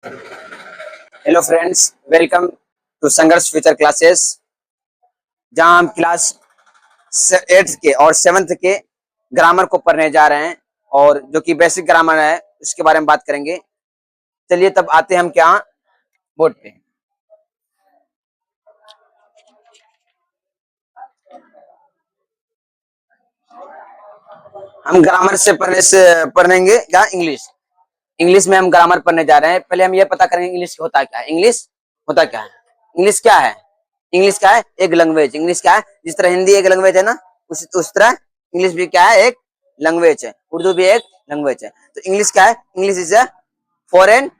Hello friends, welcome to संघर्ष future classes. जहां हम क्लास 8th के और 7th के ग्रामर को पढ़ने जा रहे हैं और जो कि बेसिक ग्रामर है उसके बारे में बात करेंगे। चलिए तब आते हैं हम क्या बोर्ड पे। हम ग्रामर से पढ़ेंगे क्या इंग्लिश। इंग्लिश में हम ग्रामर पढ़ने जा रहे हैं। पहले हम ये पता करेंगे इंग्लिश होता क्या है। इंग्लिश होता क्या है? इंग्लिश क्या है? इंग्लिश क्या है? एक लैंग्वेज। इंग्लिश क्या है? जिस तरह हिंदी एक लैंग्वेज है ना, उस तरह इंग्लिश भी क्या है? एक लैंग्वेज है। उर्दू भी एक लैंग्वेज है। तो इंग्लिश क्या है? English is a foreign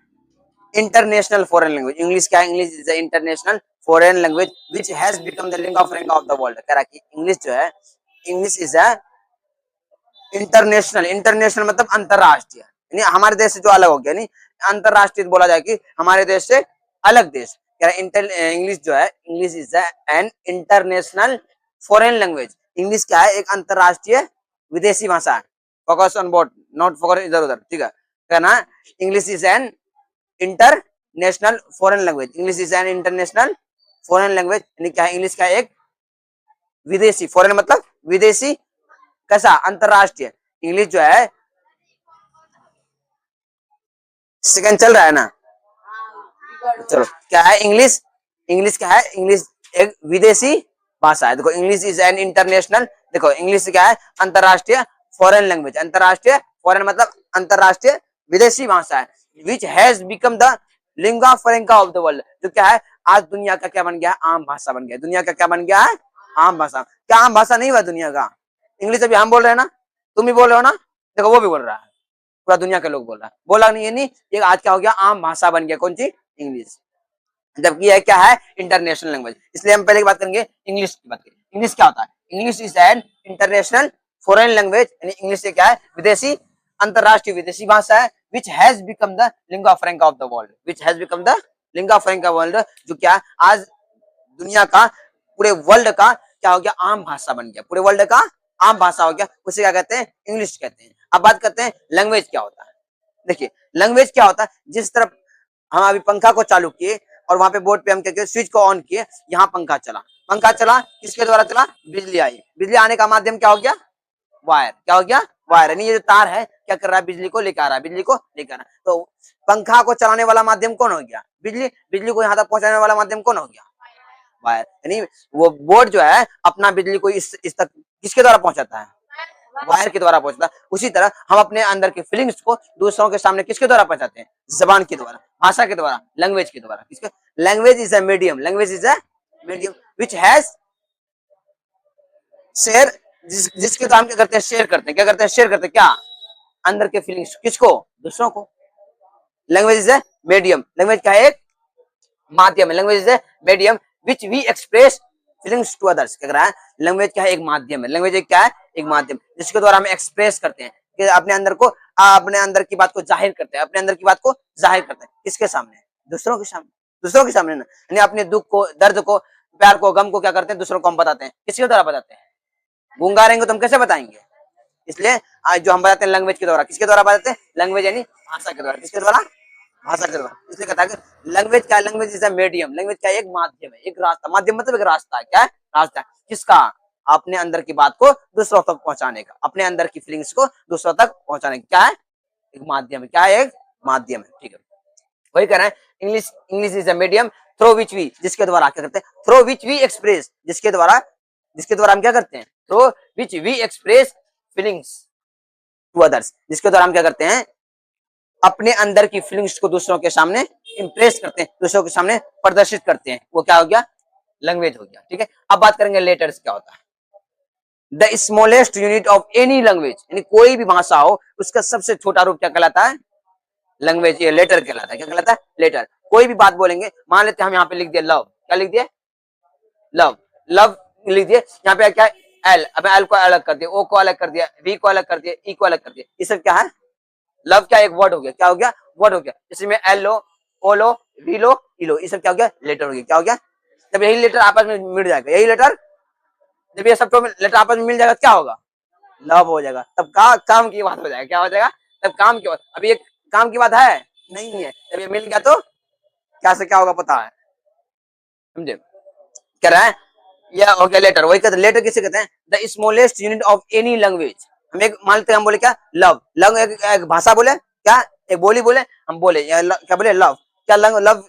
international foreign language. English क्या है? English is a international foreign language which has become the lingua फ्रैंका of the world. कह रहा कि इंग्लिश जो है, English is a international. International मतलब अंतरराष्ट्रीय, यानी हमारे देश से जो अलग हो गया, नहीं अंतरराष्ट्रीय बोला जाए कि हमारे देश से अलग देश। इंग्लिश जो है, English is an international foreign language. English क्या है? एक अंतरराष्ट्रीय विदेशी भाषा है। Focus on board, not focus इधर उधर, ठीक है कहना। English is an international foreign language. English is an international foreign language यानी क्या है? इंग्लिश का एक विदेशी, फॉरेन मतलब विदेशी, कैसा? अंतरराष्ट्रीय। इंग्लिश जो है, सेकंड चल रहा है ना, चलो क्या है इंग्लिश? इंग्लिश क्या है? इंग्लिश एक विदेशी भाषा है। देखो इंग्लिश इज एन इंटरनेशनल, देखो इंग्लिश क्या है? अंतरराष्ट्रीय फॉरेन लैंग्वेज। अंतरराष्ट्रीय फॉरेन मतलब अंतरराष्ट्रीय विदेशी भाषा है। Which has become the lingua फ्रैंका of the world. जो क्या है आज दुनिया का क्या बन गया है? आम भाषा बन गया। दुनिया का क्या बन गया है? आम भाषा। क्या आम भाषा नहीं हुआ दुनिया का? इंग्लिश अभी हम बोल रहे हैं ना, तुम भी बोल रहे हो ना, देखो वो भी बोल रहा है, पूरा दुनिया के लोग बोल रहा है। बोला नहीं है, नहीं ये आज क्या हो गया? आम भाषा बन गया। कौन सी? इंग्लिश। जबकि यह क्या है? International language. इसलिए हम पहले की बात करेंगे इंग्लिश की बात करेंगे। इंग्लिश क्या होता है? English is an international foreign language, यानी इंग्लिश से क्या है? विदेशी, अंतरराष्ट्रीय विदेशी भाषा है। Which has become the lingua फ्रैंका of the world. Which has become the lingua फ्रैंका world, जो क्या आज दुनिया का, पूरे वर्ल्ड का क्या हो गया? आम भाषा बन गया। पूरे वर्ल्ड का आम भाषा हो गया। उसे क्या कहते हैं? इंग्लिश कहते हैं। अब बात करते हैं लैंग्वेज क्या होता है। देखिए लैंग्वेज क्या होता है? जिस तरफ हम अभी पंखा को चालू किए और वहां पे बोर्ड पे हम क्या किए? स्विच को ऑन किए, यहाँ पंखा चला। पंखा चला किसके द्वारा चला? बिजली आई। बिजली आने का माध्यम क्या हो गया? वायर। क्या हो गया? वायर। यानी ये जो तार है क्या कर रहा है? बिजली को लेकर आ रहा है। बिजली को लेकर आ रहा है। तो पंखा को चलाने वाला माध्यम कौन हो गया? बिजली। बिजली को यहाँ तक पहुंचाने वाला माध्यम कौन हो गया? वायर। यानी वो बोर्ड जो है अपना बिजली को इस तक किसके द्वारा पहुंचाता है? वायर के द्वारा पहुंचता है। उसी तरह हम अपने अंदर के फीलिंग्स को दूसरों के सामने किसके द्वारा पहुंचाते हैं? जबान के द्वारा, भाषा के द्वारा, लैंग्वेज के द्वारा। किसके? Language is a medium. Language is a medium which has share, जिसके द्वारा हम क्या करते हैं? शेयर करते हैं। क्या करते हैं? शेयर करते हैं। क्या? अंदर के फीलिंग्स किसको? दूसरों को। Language is a medium. Language का एक माध्यम है। Language is a medium which we express feelings to others. क्या कर रहा है? लैंग्वेज क्या है? एक माध्यम है। लैंग्वेज क्या है? एक माध्यम जिसके द्वारा हम एक्सप्रेस करते हैं कि अपने अंदर को, अपने अंदर की बात को जाहिर करते हैं। अपने अंदर की बात को जाहिर करते हैं किसके सामने? दूसरों के सामने। दूसरों के सामने ना, यानी अपने दुख को, दर्द को, प्यार को, गम को क्या करते हैं? दूसरों को हम बताते हैं। किसके द्वारा बताते हैं? गूंगा रहेंगे तो हम कैसे बताएंगे? इसलिए आज जो हम बताते हैं लैंग्वेज के द्वारा। किसके द्वारा बताते हैं? लैंग्वेज यानी भाषा के द्वारा। किसके द्वारा? भाषा के द्वारा। इसलिए कहता है कि लैंग्वेज क्या? Language is a medium. Language क्या? एक माध्यम है, एक रास्ता। माध्यम मतलब एक रास्ता है। क्या है? रास्ता है। किसका? अपने अंदर की बात को दूसरों तक पहुंचाने का, अपने अंदर की फीलिंग्स को दूसरों तक पहुंचाने का। क्या है? एक माध्यम है। क्या है? एक माध्यम है। ठीक है, वही कह रहे हैं English. English is a medium through which we, जिसके द्वारा क्या करते हैं? थ्रू विच वी एक्सप्रेस, जिसके द्वारा हम क्या करते हैं? Through which we express feelings to others, जिसके द्वारा हम क्या करते हैं? अपने अंदर की फीलिंग्स को दूसरों के सामने इंप्रेस करते हैं, दूसरों के सामने प्रदर्शित करते हैं। वो क्या हो गया? लैंग्वेज हो गया। ठीक है, अब बात करेंगे लेटर्स क्या होता है। The smallest unit of any language, यानी कोई भी भाषा हो उसका सबसे छोटा रूप क्या कहलाता है? लैंग्वेज। ये लेटर कहलाता है। क्या कहलाता है? लेटर। कोई भी बात बोलेंगे, मान लेते हैं हम यहाँ पे लिख दिया लव। क्या लिख दिया? लव। लव लिख दिए। यहाँ पे क्या है? एल। अब एल को अलग कर दिया, ओ को अलग कर दिया, वी को अलग कर दिया, ई को अलग कर दिया। ये सब क्या है? लव क्या? एक वर्ड हो गया। क्या हो गया? वर्ड हो गया। इसमें L low, O low, we लो, ई लो, ये सब क्या हो गया? लेटर हो गया। क्या हो गया? जब यही लेटर आपस में मिल जाएगा, यही लेटर, जब ये सब तो लेटर आपस में मिल जाएगा, क्या होगा? लव हो जाएगा। तब काम की बात हो जाएगा। क्या हो जाएगा? तब काम की बात। अभी एक काम की बात है, नहीं है। जब ये मिल गया तो क्या से क्या होगा पता है, समझे। कह रहा है यह हो गया लेटर। वही कहते हैं लेटर किसे कहते हैं, the smallest unit of any language. हम एक मान लेते हैं, हम बोले क्या लव, लव एक भाषा बोले क्या, एक बोली बोले, हम बोले क्या बोले लव, क्या लव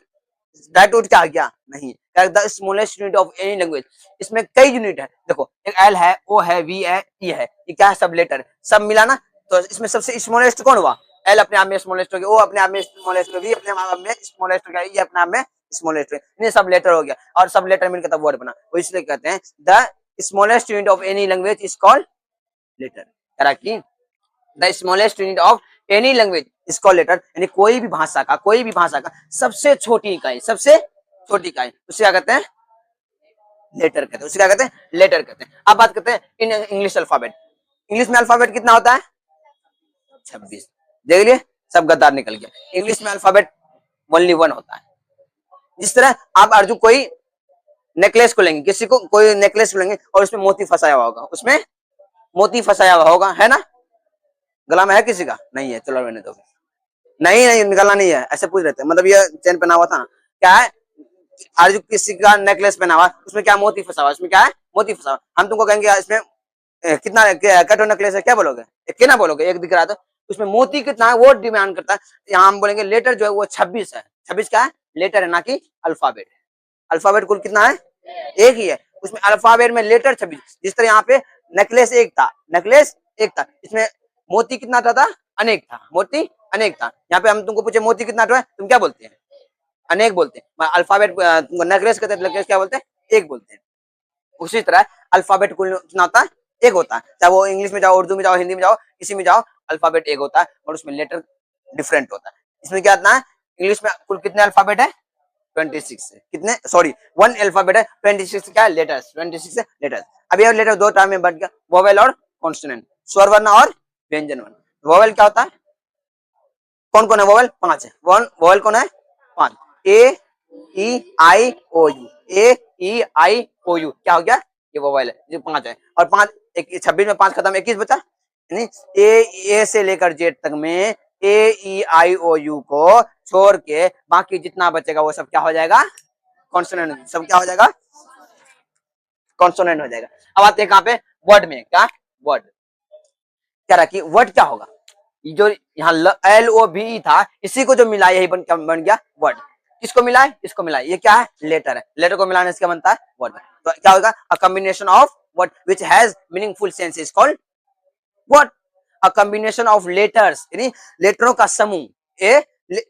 डायरेक्ट रूट क्या आ गया, नहीं, the smallest unit of any language. इसमें कई यूनिट है, देखो एक एल है, ओ है, वी है, ई है, ये क्या है सब लेटर, सब मिला ना, तो इसमें सबसे स्मॉलेस्ट कौन हुआ, एल अपने आप में स्मॉलेस्ट हो गया, ओ अपने आप में स्मॉलेस्ट हो गया, वी अपने आप में स्मॉलेस्ट हो गया, ये अपने आप में स्मॉलेस्ट हो गया, ये सब लेटर हो गया, और सब लेटर मिलकर तब वर्ड बना, वो इसलिए कहते हैं the smallest unit of any language is called letter. Correct, the smallest unit of any language is called letter, यानी कोई भी भाषा का सबसे छोटी इकाई, सबसे छोटी इकाई, उसे क्या कहते हैं, लेटर कहते हैं, उसे क्या कहते हैं, लेटर कहते हैं। अब बात करते हैं इन इंग्लिश अल्फाबेट। इंग्लिश में अल्फाबेट कितना होता है, 26। देख लिए, सब गद्दार निकल गया, इंग्लिश में अल्फाबेट ओनली 1 होता है। जिस तरह आप अर्जुन कोई नेकलेस को लेंगे, किसी को कोई नेकलेस को लेंगे और उसमें मोती फंसाया हुआ होगा, उसमें मोती फंसाया हुआ होगा, है ना, गला में है किसी का, नहीं है, चलो रहने दो, नहीं नहीं निकालना नहीं है, ऐसे पूछ रहे थे, मतलब ये चेन पहना हुआ था ना, क्या है, आज किसी का नेकलेस पहना हुआ, उसमें क्या मोती फंसा हुआ, उसमें क्या है, मोती फंसा हुआ, हम तुमको कहेंगे इसमें कितना कटो नेकलेस है, क्या बोलोगे, एक ना बोलोगे, एक दिख रहा है तो उसमें मोती कितना है वो डिमांड करता है, यहाँ हम बोलेंगे लेटर जो है वो 26 है, 26 क्या है, लेटर है, ना कि अल्फाबेट। अल्फाबेट कुल कितना है, एक ही है, उसमें अल्फाबेट में लेटर 26। जिस तरह यहाँ पे नेकलेस एक था, नेकलेस एक था, इसमें मोती कितना था, अनेक था, मोती अनेक था। यहाँ पे हम तुमको पूछे मोती कितना था, तुम क्या बोलते हैं, अनेक बोलते हैं। अल्फाबेट नेकलेस कहते हैं, नेकलेस क्या बोलते हैं, एक बोलते हैं। उसी तरह अल्फाबेट कुल कितना होता है, एक होता है, चाहे वो इंग्लिश में जाओ, उर्दू में जाओ, हिंदी में जाओ, किसी में जाओ, अल्फाबेट एक होता है और उसमें लेटर डिफरेंट होता है। इसमें क्या होता है, इंग्लिश में कुल कितने अल्फाबेट है, 26 है, कितने, सॉरी 1 अल्फाबेट है, 26 क्या है लेटर्स, 26 है लेटर्स। अब ये लेटर दो टाइम में बढ़ गया, वोवेल और कॉन्सोनेंट, स्वर वर्ण और व्यंजन वर्ण। वोवेल क्या होता है, कौन कौन है वोवेल, 5 है, वोवेल कौन है, 5, ए ई आई ओ you, A E I O you क्या हो गया, ये वोवेल है, जो 5 है, और 5 26 में 5 खत्म, 21 बचा, यानी ए से लेकर जेड तक में ए ई आई ओ यू को छोड़ के बाकी जितना बचेगा वो सब क्या हो जाएगा, कॉन्सोनेंट, सब क्या हो जाएगा, कॉन्सोनेंट हो जाएगा। अब आते हैं कहां पे, वर्ड में, क्या वर्ड, क्या रहा कि वर्ड क्या होगा, जो यहाँ एल ओ बी था, इसी को जो मिला यही बन गया वर्ड, किसको मिला है, इसको मिला है, ये क्या है, लेटर है, लेटर को मिलाने से क्या बनता है, वर्ड। तो क्या होगा, a combination of word which has meaningful sense is called what, a combination of letters, यानी लेटरों का समूह,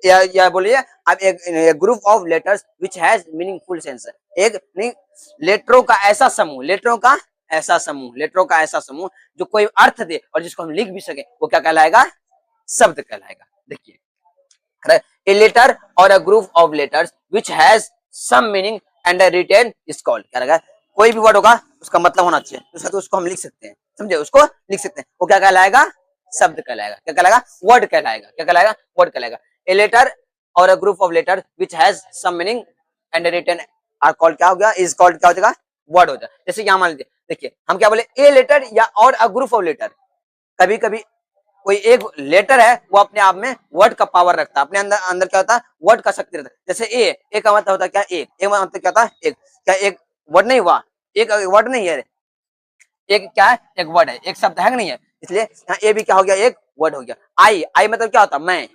या बोलिए अब एक group of letters which has meaningful sense, एक नहीं, लेटरों का ऐसा समूह, लेटरों का ऐसा समूह, लेटरों का ऐसा समूह जो कोई अर्थ दे और जिसको हम लिख भी सके, वो क्या कहलाएगा, शब्द कहलाएगा। देखिए a letter or a group of letters which has some meaning and a written is called, क्या रहेगा, कोई भी वर्ड होगा उसका मतलब होना चाहिए, तो उसको हम लिख सकते हैं, समझे, उसको लिख सकते हैं, वो क्या कहलाएगा, शब्द कहलाएगा, क्या कहलाएगा, वर्ड कहलाएगा, क्या कहलाएगा, वर्ड कहलाएगा। a letter or a group of letters which has some meaning and a written are called, क्या हो गया, is called क्या हो जाएगा, वर्ड हो जाएगा। जैसे यहाँ मान लीजिए, देखिए हम क्या बोले, ए लेटर या और अ ग्रुप ऑफ लेटर, कभी कभी कोई एक लेटर है वो अपने आप में वर्ड का पावर रखता है, अपने अंदर अंदर क्या होता है, वर्ड का शक्ति रहता है। जैसे ए का मतलब होता है क्या, एक का मतलब क्या होता है, एक, क्या एक वर्ड नहीं हुआ, एक वर्ड नहीं है, एक क्या है, एक वर्ड है, एक शब्द है नहीं है, इसलिए यहाँ ए भी क्या हो गया, एक वर्ड हो गया। आई, आई मतलब क्या होता है, मैं,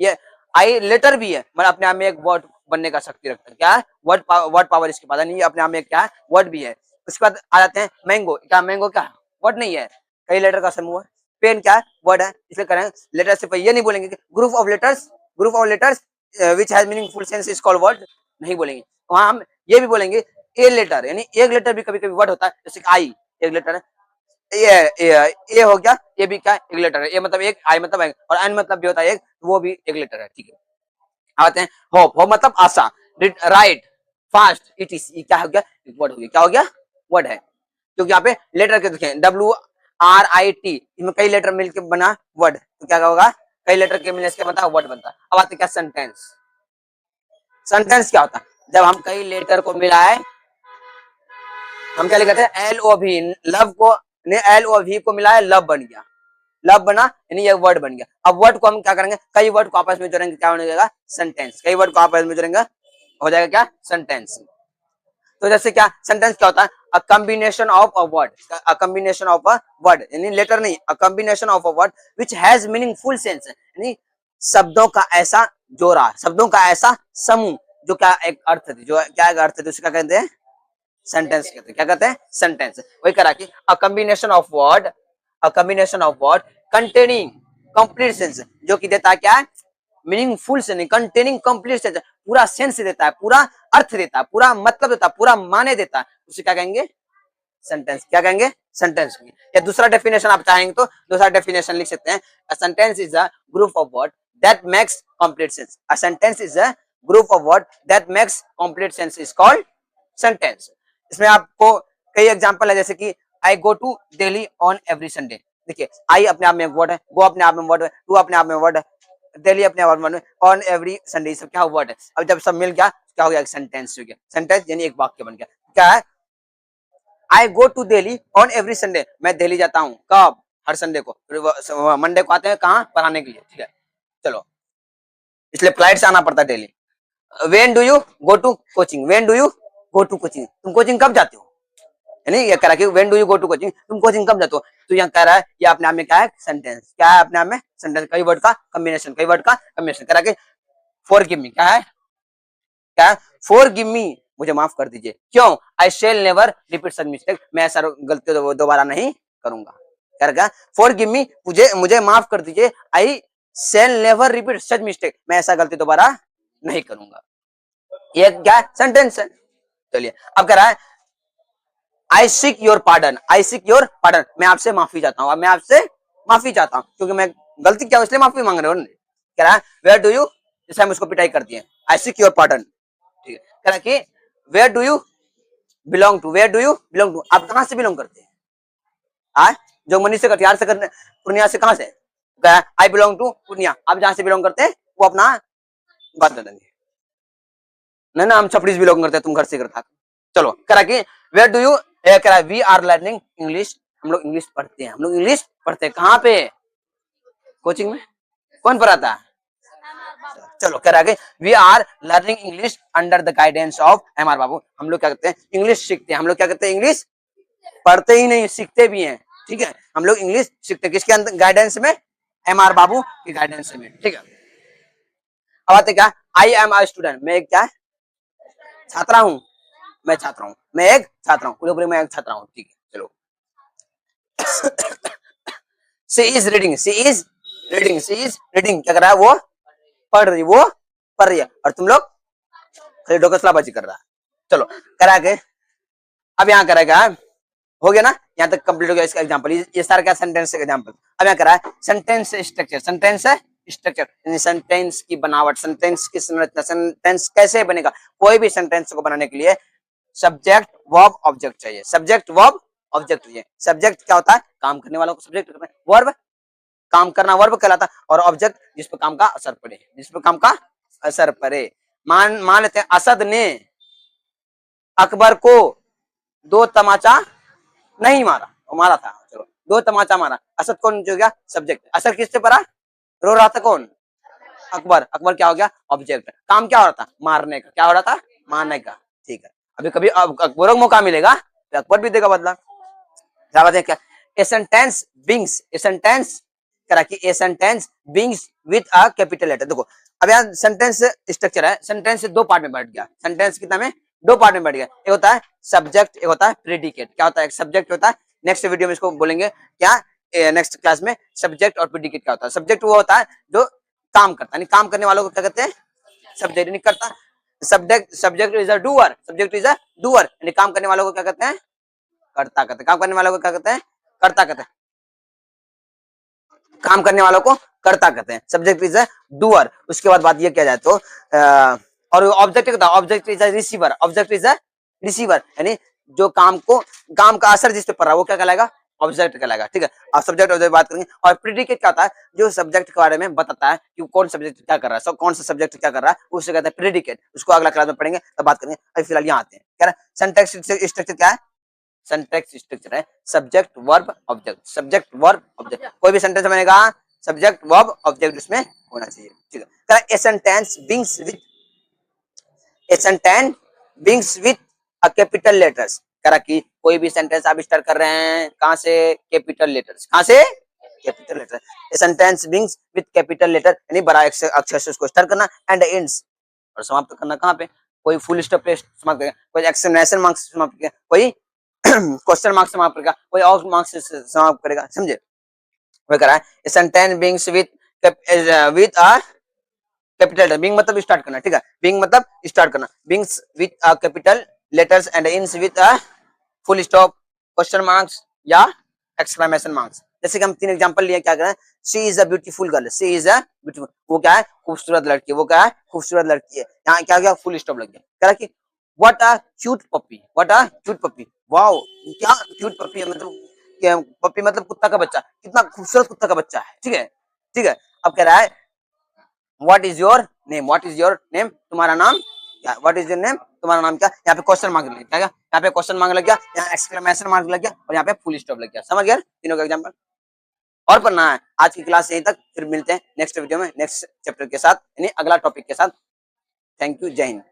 ये आई लेटर भी है, मतलब अपने आप में एक वर्ड बनने का शक्ति रखता है, क्या है, वर्ड पावर इसके पास नहीं है, अपने आप में क्या है, वर्ड भी है। उसके बाद आ जाते हैं मैंगो, क्या मैंगो क्या वर्ड नहीं है, कई लेटर का समूह है। पेन क्या है, वर्ड है, इसलिए करें लेटर से ये नहीं बोलेंगे कि group of letters, group of letters which has meaningful sense is called word, नहीं बोलेंगे। वहां हम ये भी बोलेंगे ए लेटर, यानी एक लेटर भी कभी कभी वर्ड होता है, जैसे आई एक लेटर है, ए हो गया, ये भी क्या एक लेटर है, ए मतलब एक, आई मतलब एक, और एन मतलब भी होता है एक, वो भी एक लेटर है, ठीक है। आते हैं होप, होप मतलब आशा, राइट, फास्ट, इट इज, ये क्या हो गया, वर्ड हो गया, क्या हो गया, वर्ड है, क्योंकि यहाँ पे लेटर के देखें WRIT, इसमें कई लेटर मिलकर बना वर्ड, तो क्या होगा, कई लेटर के मिलने से बनता वर्ड बनता है। अब आते क्या, सेंटेंस, सेंटेंस क्या होता है, जब हम कई लेटर को मिलाए, हम क्या लिखते हैं, LOV, लव को, LOV को मिलाया लव बन गया, लव बना यानी ये वर्ड बन गया। अब वर्ड को हम क्या करेंगे, कई वर्ड को आपस में जोड़ेंगे, क्या हो जाएगा सेंटेंस। कई वर्ड को आपस में जोड़ेंगे हो जाएगा क्या सेंटेंस। तो जैसे क्या सेंटेंस क्या होता है, a combination of a word, a combination of a word यानी लेटर नहीं, a combination of a word which has meaningful sense यानी शब्दों का ऐसा जोड़ा, शब्दों का ऐसा समूह जो क्या एक अर्थ है, जो क्या एक अर्थ है, उसका कहते हैं सेंटेंस कहते हैं। क्या कहते हैं सेंटेंस। वही करा कि a combination of word, a combination of word containing complete sense, जो कि देता है क्या मीनिंगफुल से नहीं, कंटेनिंग कंप्लीट सेंस, पूरा सेंस देता है, पूरा अर्थ देता है, पूरा मतलब देता है, पूरा माने देता है, उसे क्या कहेंगे सेंटेंस। क्या कहेंगे सेंटेंस। या दूसरा डेफिनेशन आप चाहेंगे तो दूसरा डेफिनेशन लिख सकते हैं, a sentence is a group of word that makes complete sense. A sentence is a group of word that makes complete sense is called sentence. इसमें आपको कई एग्जांपल है, जैसे कि I go to Delhi on every Sunday. देखिए I अपने आप में एक वर्ड है, गो अपने आप में वर्ड है, टू अपने आप में वर्ड है, दिल्ली अपने आप में, ऑन एवरी संडे सब क्या वर्ड है। अब जब सब मिल गया क्या हो गया सेंटेंस हो गया। सेंटेंस यानी एक वाक्य बन गया। क्या है I go to Delhi on every Sunday, मैं दिल्ली जाता हूँ कब हर संडे को, मंडे को आते हैं कहाँ पढ़ाने के लिए। ठीक है चलो, इसलिए फ्लाइट से आना पड़ता है Delhi. When do you go to coaching, when do you go to coaching, तुम कोचिंग कब जाते हो, यानी ये कह रहा है कि when do you go to coaching, तुम कोचिंग कब जाते हो। तो यहाँ कह रहा है ये अपने आप में क्या है सेंटेंस। क्या है अपने आप में सेंटेंस, कई वर्ड का कॉम्बिनेशन, कई वर्ड का कॉम्बिनेशन। कह रहा है कि फॉर गिव मी, क्या है क्या है फॉर गिव मी, मुझे माफ कर दीजिए। क्यों, I shall never repeat such mistake, मैं ऐसा गलती दोबारा नहीं करूंगा। कह रहा फॉर गिव मी, मुझे मुझे माफ कर दीजिए, I shall never repeat such mistake, मैं ऐसा गलती दोबारा नहीं करूंगा। ये क्या सेंटेंस है। चलिए अब कह रहा है आई seek your pardon, I seek your pardon, मैं आपसे माफी चाहता हूँ, अब मैं आपसे माफी चाहता हूँ क्योंकि मैं गलती क्या इसलिए माफी मांग रहे हो। कह रहा है वेयर डू यू, जैसे हम उसको पिटाई कर दिए, आई सीक योर पार्डन। ठीक है कह रहा कि where do you belong to, where do you belong to, आप कहां से बिलोंग करते हैं। आज जो मनी से कटिहार से करने, पूर्णिया से कहां से, आई बिलोंग टू पूर्णिया, आप जहां से बिलोंग करते हैं वो अपना बात कर देंगे। नहीं ना हम छपड़ी से बिलोंग करते हैं, तुम घर से करता। चलो कह रहा कि वेयर डू यू, कह रहा वी आर लर्निंग इंग्लिश, हम लोग इंग्लिश पढ़ते हैं, हम लोग इंग्लिश पढ़ते हैं कहाँ पे कोचिंग में, कौन पढ़ाता है। चलो कह रहा है we are learning English under the guidance of M R Babu, हम लोग क्या करते हैं इंग्लिश सीखते हैं, हम लोग क्या करते हैं इंग्लिश पढ़ते ही नहीं सीखते भी हैं। ठीक है हम लोग इंग्लिश सीखते हैं किसके अंदर गाइडेंस में, एम आर बाबू की गाइडेंस में। ठीक है अब आते क्या, आई एम आ स्टूडेंट, मैं एक क्या छात्रा हूँ, मैं छात्रा हूँ, मैं एक छात्रा हूँ, पूरे पूरे मैं एक छात्रा हूँ। ठीक है चलो C is reading, C is reading, C is reading, क्या कर रहा है वो पढ़ रही, वो पढ़ रही है और तुम लोग खाली डोकसलाबाजी कर रहा है। चलो करा के अब यहाँ करेगा, हो गया ना यहाँ तक कंप्लीट हो गया इसका एग्जांपल, ये सारा क्या सेंटेंस एग्जांपल। अब यहाँ करा है सेंटेंस स्ट्रक्चर, सेंटेंस है स्ट्रक्चर यानी सेंटेंस की बनावट, सेंटेंस की संरचना, सेंटेंस कैसे बनेगा। कोई भी सेंटेंस को बनाने के लिए सब्जेक्ट वर्ब ऑब्जेक्ट चाहिए, सब्जेक्ट वर्ब ऑब्जेक्ट चाहिए। सब्जेक्ट क्या होता है काम करने वालों को सब्जेक्ट करना है, वर्ब काम करना वर्ब कहलाता है, और ऑब्जेक्ट जिस पर काम का असर पड़े, जिस पर काम का असर पड़े। मान लेते हैं असद ने अकबर को दो तमाचा नहीं मारा, वो मारा था, चलो दो तमाचा मारा, असद कौन जो गया सब्जेक्ट, असर किससे पड़ा रो रहा था कौन अकबर, अकबर क्या हो गया ऑब्जेक्ट, काम क्या हो रहा था मारने का, क्या हो रहा था मारने का। ठीक है अभी कभी अकबर को मौका मिलेगा तो अकबर भी देगा बदला। क्या बात है क्या, ए सेंटेंस बिंग्स, ए सेंटेंस करा कि a sentence begins with a capital letter. देखो अब यहाँ सेंटेंस स्ट्रक्चर है, सेंटेंस दो पार्ट में बैठ गया, सेंटेंस कितना में दो पार्ट में बैठ गया, एक होता है सब्जेक्ट, एक होता है प्रेडिकेट। क्या होता है, एक सब्जेक्ट होता है, नेक्स्ट वीडियो में इसको बोलेंगे क्या, नेक्स्ट क्लास में सब्जेक्ट और प्रेडिकेट क्या होता है। सब्जेक्ट वो होता है जो काम करता है, काम करने वालों को क्या कहते हैं सब्जेक्ट, नहीं करता subject, subject is a doer, subject is a doer यानी काम करने वालों को क्या कहते हैं कर्ता कहते हैं, काम करने वालों को क्या कहते हैं कर्ता कहते हैं, काम करने वालों को कर्ता कहते हैं, सब्जेक्ट इज अ डूअर। उसके बाद बात ये किया जाए तो और ऑब्जेक्ट क्या, object is a receiver, object is a receiver यानी जो काम को, काम का असर जिस पे पड़ रहा है वो क्या कहलाएगा ऑब्जेक्ट कहलाएगा। ठीक है अब सब्जेक्ट ऑब्जेक्ट बात करेंगे। और प्रेडिकेट क्या होता है, जो सब्जेक्ट के बारे में बताता है कि कौन सब्जेक्ट क्या कर रहा है, कौन सा सब्जेक्ट क्या कर रहा है, उससे कहते हैं प्रेडिकेट। उसको अगला क्लास में पढ़ेंगे तब बात करेंगे, अभी फिलहाल यहाँ आते हैं। कह रहा है सिंटैक्स स्ट्रक्चर क्या है, सिंटैक्स स्ट्रक्चर है subject verb object, subject verb object. कोई भी सेंटेंस बनेगा सब्जेक्ट वर्ब ऑब्जेक्ट उसमें होना चाहिए, ठीक है। ए sentence begins with, A sentence begins with a capital letters, करा कि कोई भी सेंटेंस आप स्टार्ट कर रहे हैं कहां से, कैपिटल लेटर्स, कहां से, capital letter. A sentence begins with capital letter यानी बड़ा अक्षर से उसको स्टार्ट करना, एंड एंड्स और समाप्त करना कहां पे, कोई फुल स्टॉप पे समाप्त करेगा, कोई एक्सक्लेमेशन मार्क से समाप्त करेगा, कोई क्वेश्चन मार्क से समाप्त करेगा, कोई और मार्क से समाप्त करेगा, समझे। वह कह रहा है sentence begins with a capital letter, बिंग मतलब स्टार्ट करना, ठीक है, बिंग मतलब स्टार्ट करना, begins with a capital letters and ends with a full stop, question marks या एक्सक्लेमेशन मार्क्स। जैसे कि हम 3 एग्जांपल लिए, क्या करें, she is a beautiful girl, she is a beautiful, वो क्या है, खूबसूरत लड़की, वो क्या है, खूबसूरत लड़की है, यहाँ क्या गया, फुल स्टॉप लग गया। कह रहा कि what a cute puppy, what a cute puppy, wow क्या क्यूट पपी है, मतलब पपी मतलब कुत्ता का बच्चा, कितना खूबसूरत कुत्ता का बच्चा है, ठीक है, ठीक है। अब कह रहा है what is your name, what is your name, तुम्हारा नाम क्या, व्हाट इज योर नेम, तुम्हारा नाम क्या, यहाँ पे क्वेश्चन मार्क लग गया, यहाँ पे क्वेश्चन मार्क लग गया, यहाँ एक्सक्लेमेशन मार्क लग गया और यहाँ पे फुल स्टॉप लग गया, समझ गया तीनों का एग्जांपल। और पढ़ना है आज की क्लास यहीं तक, फिर मिलते हैं नेक्स्ट वीडियो में नेक्स्ट चैप्टर के साथ, यानी अगला टॉपिक के साथ। थैंक यू, जय हिंद।